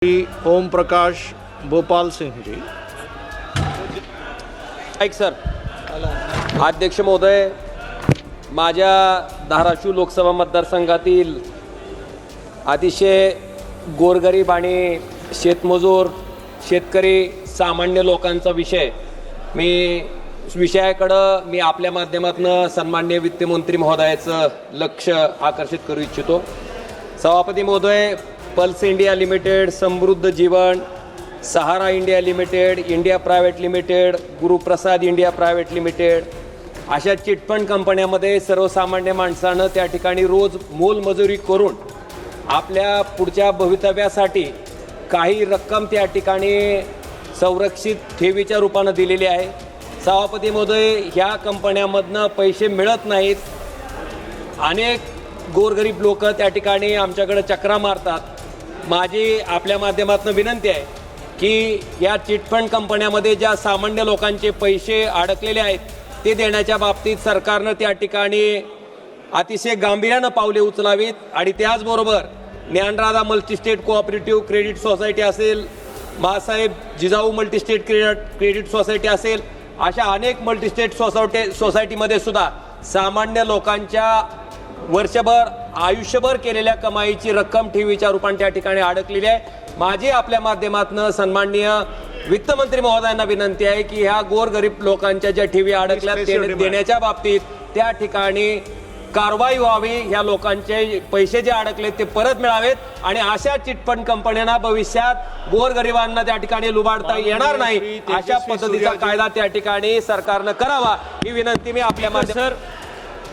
श्री ओम प्रकाश भोपाल सिंह जी। ऐक सर, अध्यक्ष महोदय, माझ्या धाराशिव लोकसभा मतदारसंघातील अतिशय गोरगरीब आणि शेतमजूर शेतकरी सामान्य लोकांचा विषयाकडं मी आपल्या माध्यमातून सन्माननीय वित्तमंत्री महोदयाचं लक्ष आकर्षित करू इच्छितो। सभापती महोदय, pulse India Limited, Samruddha Jeevan, Sahara India Limited, India Private Limited, Guruprasad India Private Limited अशा चिटफंड कंपन्यांमध्ये सर्वसामान्य माणसानं त्या ठिकाणी रोज मोलमजुरी करून आपल्या पुढच्या भवितव्यासाठी काही रक्कम त्या ठिकाणी संरक्षित ठेवीच्या रूपानं दिलेली आहे। सभापती महोदय, ह्या कंपन्यांमधनं पैसे मिळत नाहीत। अनेक गोरगरीब लोक त्या ठिकाणी आमच्याकडे चक्रा मारतात। माझी आपल्या माध्यमातून विनंती आहे की या चिटफंड कंपन्यांमध्ये ज्या सामान्य लोकांचे पैसे अडकलेले आहेत ते देण्याच्या बाबतीत सरकारनं त्या ठिकाणी अतिशय गांभीर्यानं पावले उचलावीत आणि त्याचबरोबर Dnyanradha multi-state cooperative credit society असेल, मासाहेब जिजाऊ मल्टीस्टेट क्रेडिट सोसायटी असेल, अशा अनेक मल्टीस्टेट सोसायटीमध्ये सुद्धा सामान्य लोकांच्या वर्षभर आयुष्यभर केलेल्या कमाईची रक्कम ठेवीच्या रूपाने त्या ठिकाणी अडकलेली आहे। माझी आपल्या माध्यमातून सन्माननीय वित्तमंत्री महोदयांना विनंती आहे की ह्या गोरगरीब लोकांच्या ज्या ठेवी अडकल्या देण्याच्या बाबतीत त्या ठिकाणी कारवाई व्हावी, ह्या लोकांचे पैसे जे अडकले ते परत मिळावेत आणि अशा चिटफंड कंपन्यांना भविष्यात गोरगरिबांना त्या ठिकाणी लुबाडता येणार नाही अशा पद्धतीचा कायदा त्या ठिकाणी सरकारनं करावा ही विनंती मी आपल्या माध्यमातून